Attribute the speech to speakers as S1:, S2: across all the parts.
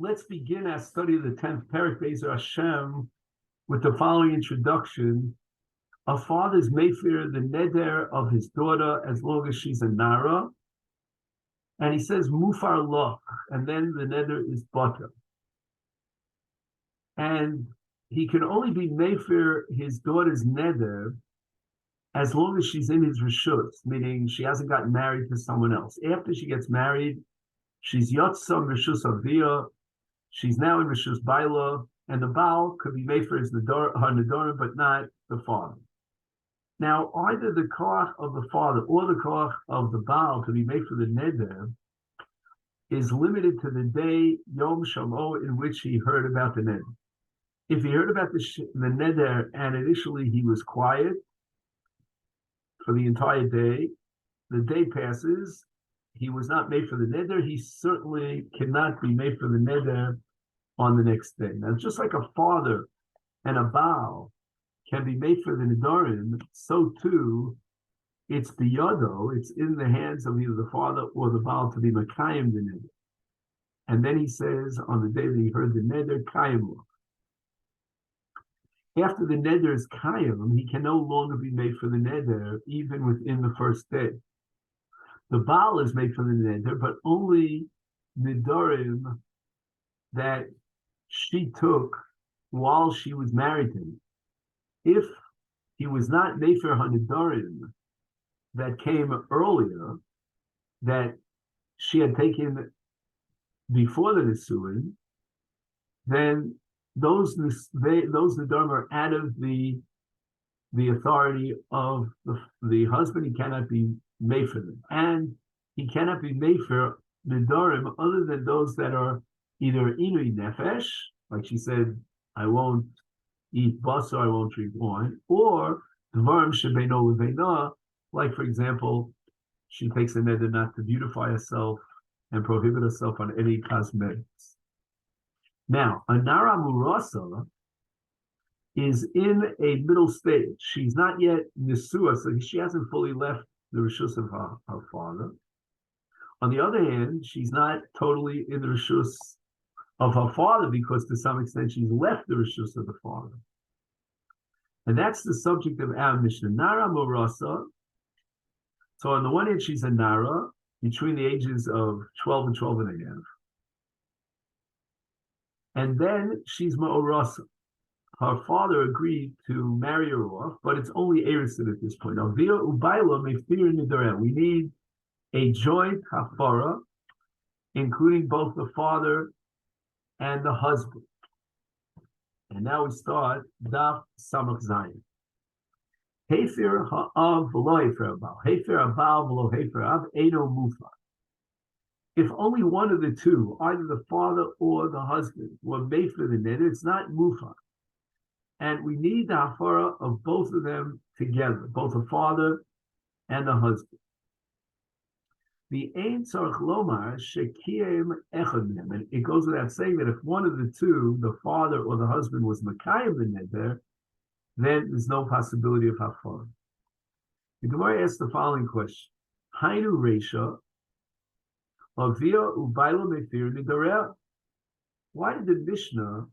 S1: Let's begin our study of the 10th Perek Be'ezer Hashem with the following introduction. A father's mayfair the neder of his daughter as long as she's a nara, and he says mufar loch, and then the neder is butter. And he can only be mayfair his daughter's neder as long as she's in his reshus, meaning she hasn't gotten married to someone else. After she gets married, she's yotzam reshus aviyah. She's now in Rishus Baila, and the Baal could be made for his Nedarim, but not the father. Now, either the koach of the father or the koach of the Baal to be made for the Neder is limited to the day Yom Shamo in which he heard about the Neder. If he heard about the Neder and initially he was quiet for the entire day, the day passes, he was not made for the neder, he certainly cannot be made for the neder on the next day. Now, just like a father and a Baal can be made for the nedarim, so too, it's biyado, it's in the hands of either the father or the Baal to be makayim the neder. And then he says, on the day that he heard the neder, kayim lo. After the neder is kayim, he can no longer be made for the neder, even within the first day. The Baal is made for the neder, but only nedarim that she took while she was married to him. If he was not made for her nedarim that came earlier, that she had taken before the nisuin, then those nedarim are out of the authority of the husband. He cannot be made for them, and he cannot be made for nedarim other than those that are either inui nefesh, like she said, I won't eat basar, I won't drink wine, or dvarim shebeino lebeina, like for example, she takes a neder not to beautify herself and prohibit herself on any cosmetics. Now, a nara murasa is in a middle stage. She's not yet nisua, so she hasn't fully left the reshus of her father. On the other hand, she's not totally in the reshus of her father because to some extent she's left the reshus of the father. And that's the subject of our Mishnah. Nara Morasa. So on the one hand, she's a Nara between the ages of 12 and 12 and a half. And then she's Ma'orasa. Her father agreed to marry her off, but it's only Erisin at this point. We need a joint hafara, including both the father and the husband. And now we start Daf Samach Zayin. Hefer ha'av v'lo hefer ha'bal. Hefer ha'bal v'lo hefer ha'av eino mufa. If only one of the two, either the father or the husband, were made for the neder, it's not mufa. And we need the hafara of both of them together, both the father and the husband. The ein tzarich lomar shekiyem echad mem, and it goes without saying that if one of the two, the father or the husband, was makayim the neder, then there's no possibility of hafara. The Gemara asks the following question: Hainu reisha avia ubayla mefir nidoreh. Why did the Mishnah?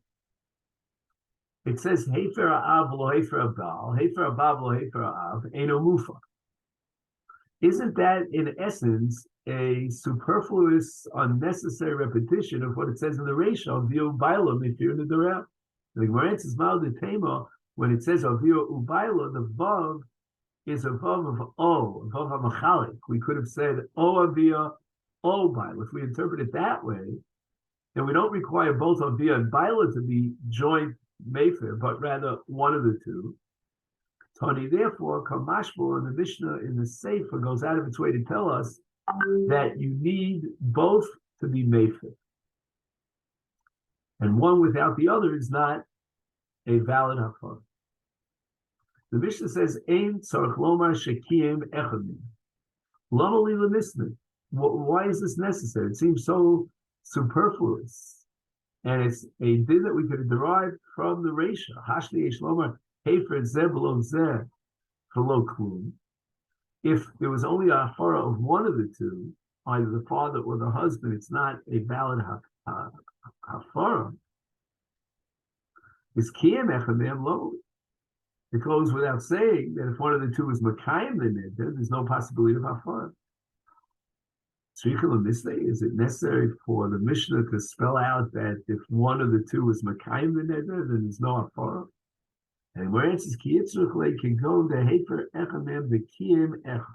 S1: It says hefer ha'av lo hefer ha'bal, hefer ha'bal lo hefer ha'av eino mufa. Isn't that in essence a superfluous, unnecessary repetition of what it says in the Reisha avia ubayla mefir nidoreh? The Gemara answers mal de tema when it says avia ubayla, the vav is a vav of o, a vav hamachalik. We could have said o avia, o bayla. If we interpret it that way, then we don't require both avia and bayla to be joint mayfair, but rather one of the two. Tony, therefore, Kamashbo and the Mishnah in the Sefer goes out of its way to tell us that you need both to be mayfair. And one without the other is not a valid hafar. The Mishnah says, Ein tzarich lomar shekiyem echad min. Lama li l'misnah. Why is this necessary? It seems so superfluous. And it's a din that we could have derived from the Reisha. Hashli yesh lomar hefer zeh below zeh v'lo klum. If there was only a hafara of one of the two, either the father or the husband, it's not a valid hafara is kiyam echad lo. It goes without saying that if one of the two is makayim the neder, there's no possibility of hafara. Is it necessary for the Mishnah to spell out that if one of the two is makayim the neder, then there's no hafara? And where it says kiyitzruch can go the hefer echamem the kiyim echad.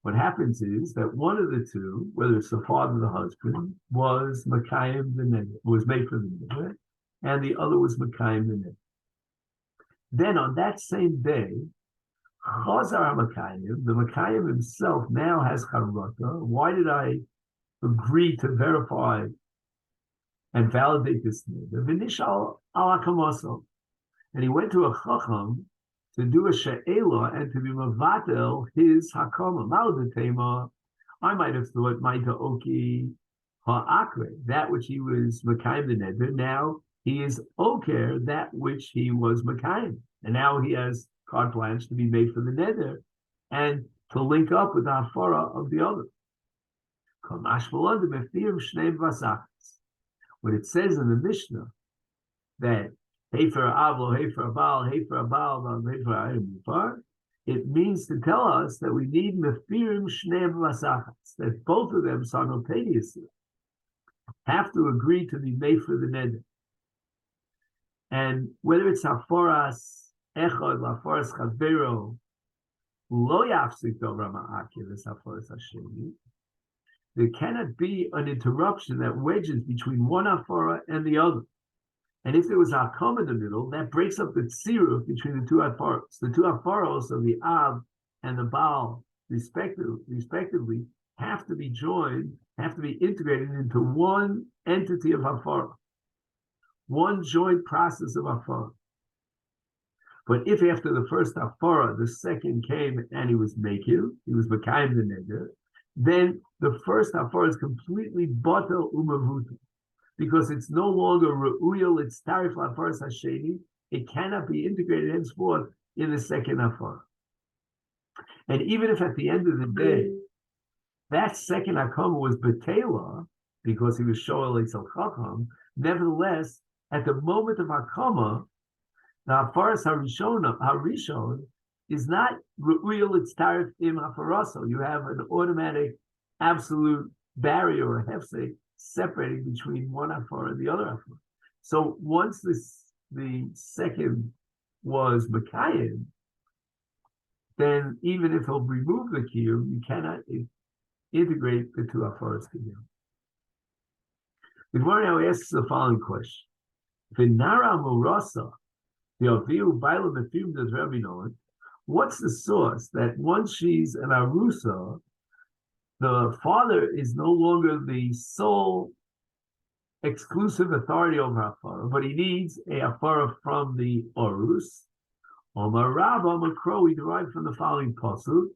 S1: What happens is that one of the two, whether it's the father or the husband, was makayim the neder, was made for the neder, and the other was makayim the neder. Then on that same day, Chazar HaMakayim, the Makayim himself now has Charata. Why did I agree to verify and validate this neder? V'nishal al hakamoso. And he went to a Chacham to do a she'ela and to be mavatel his hakama. Maladetema, I might have thought Maita Oki ha'akre, that which he was Makayim the neder, now he is oker that which he was Makayim. And now he has carte blanche to be made for the neder and to link up with the hafara of the other. When it says in the Mishnah that Hefer Avlo, Hefer Abal, Hefer Abal, Hefer Ayim, it means to tell us that we need Mefirim Shnei Vasachas, that both of them simultaneously have to agree to be made for the neder. And whether it's haforas echad, haforas chavero, lo yafsik dovra ma'akir, this haforas hasheni, there cannot be an interruption that wedges between one hafara and the other. And if there was a hakam in the middle, that breaks up the tziruf between the two hafaros. The two hafaros of the av and the baal, respectively, have to be joined, have to be integrated into one entity of hafara. One joint process of hafara. But if after the first hafara, the second came and he was mekil, he was makayim the neder, then the first hafara is completely batel umavuta, because it's no longer re'uyel, it's tarif hafaras hasheni. It cannot be integrated henceforth in the second hafara. And even if at the end of the day, that second hakama was betela, because he was shoel etzel chacham, nevertheless, at the moment of Hakama, the Hafaras Harishon is not real, it's tarif im Hafaraso. You have an automatic, absolute barrier or hefsek separating between one Hafara and the other Hafara. So once the second was Makayim, then even if he'll remove the kiyum, you cannot integrate the two Hafaras together. The Gemara now asks the following question. V'nara murasa, the aviu baila mefim does Rabbi know. What's the source that once she's an arusa, the father is no longer the sole exclusive authority over hafara, but he needs a hafara from the orus? Omar Rabba Makro, we derive from the following pasuk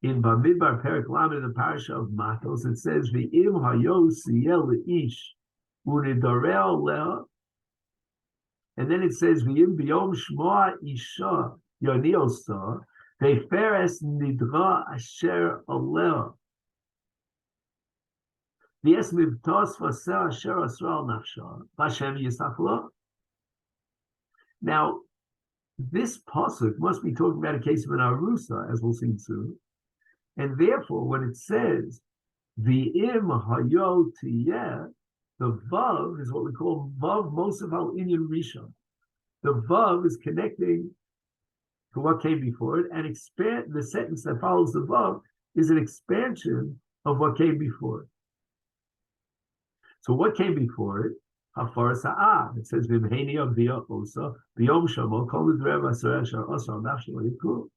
S1: in Bamidbar Perik Lamed in the parasha of Matos. It says v'im hayos siyel leish unidorel leh. And then it says, "V'im biyom shmoa isha yoniosa ve'feres nidra asher aleh v'es mivtos vaser asher asral nafsha v'Hashem yisachlo." Now, this pasuk must be talking about a case of an arusa, as we'll see soon, and therefore, when it says "V'im hayo tiyeh," the vav is what we call vav mosav al inyan rishon. The vav is connecting to what came before it, and the sentence that follows the vav is an expansion of what came before it. So what came before it? Hafaras ha'ah. It says v'mheini avia osa b'yom shamo kol l'drev asher asher asar nafshe yikul.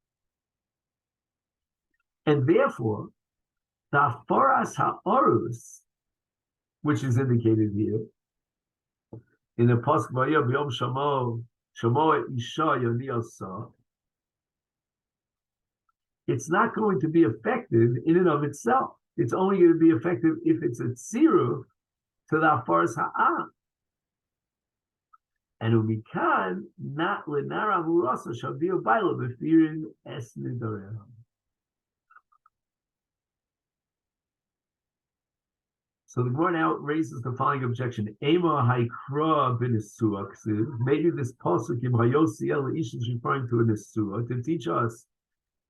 S1: And therefore, the hafaras ha'orus, which is indicated here in the pasuk v'yom b'yom shamo isha yoniosa, it's not going to be effective in and of itself. It's only going to be effective if it's a tziruf to the hafaras ha'ah. And umikan not lenara murasa shavir baila b'firin es nidareh. So the Gemara now raises the following objection: Ema haikra b'nesua. Maybe this pasuk in Hayosi El Ish is referring to a nesua to teach us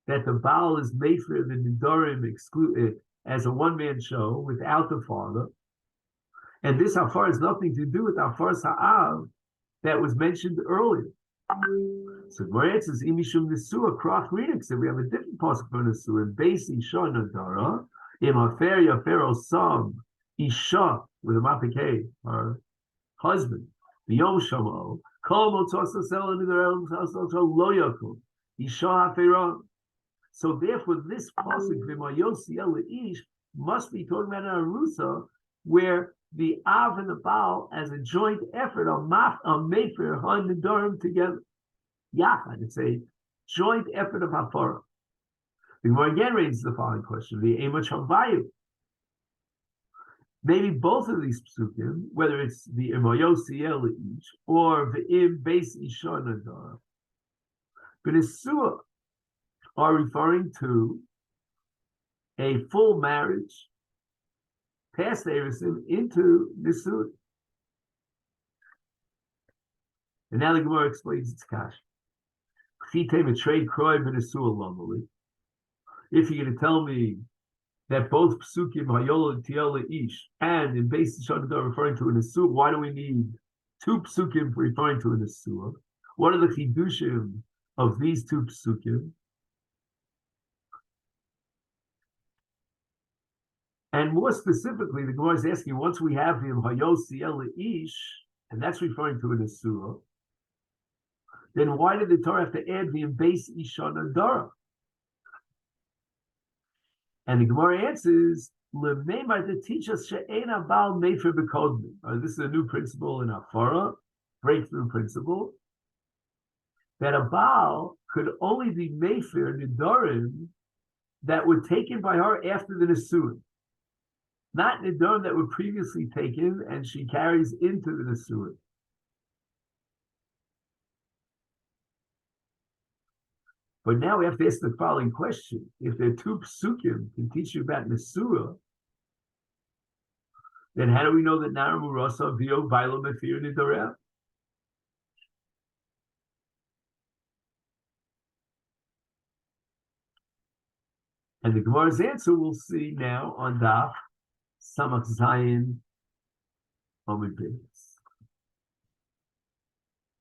S1: that the Baal is made for the Nedarim excluded as a one-man show without the father, and this Hafar has nothing to do with Hafar Sa'av that was mentioned earlier. So Gemara answers Imishum Nesua Krach Renix, that we have a different pasuk for Nesua in Beis Isha Nadara Im Hafer Yafer Osam Isha with a mapikei, her husband, the Yom Shamo Kol Motzos Asel in the realm Lo Yakul Isha Haferah. So therefore, this pasuk V'Mayosi El Ish must be talking about an arusa where the Av and the Baal as a joint effort on Mefer Han and Nedarim together. Yachad, it's a joint effort of Hafara. The Gemara again raises the following question: the Ema Chavayu. Maybe both of these psukim, whether it's the Emayosi El Ish or the Im Beis Isha Nadar, B'Nesua, are referring to a full marriage past Erisim into Nisud. And now the Gemara explains its kash. If you're going to tell me that both psukim Hayola Tiela Ish and in Beis Yishad are referring to a Nisud, why do we need two psukim referring to a Nisud? What are the chidushim of these two psukim? And more specifically, the Gemara is asking, once we have him Hayosi El Ish, and that's referring to a Nesua, then why did the Torah have to add the Beis Isha Nadara? And the Gemara answers, L'meimar, to teach us she'ena Baal Mefer B'Kodmi. This is a new principle in Hafara, breakthrough principle, that a Baal could only be Mefer Nedarim that were taken by her after the Nesua. Not Nedarim that were previously taken and she carries into the Nesua. But now we have to ask the following question. If there are two psukim can teach you about Nesua, then how do we know that Nara Murasa Vio Bailo Mefir Nedarim? And the Gemara's answer we'll see now on Daf Samach Zayin Amud Bey.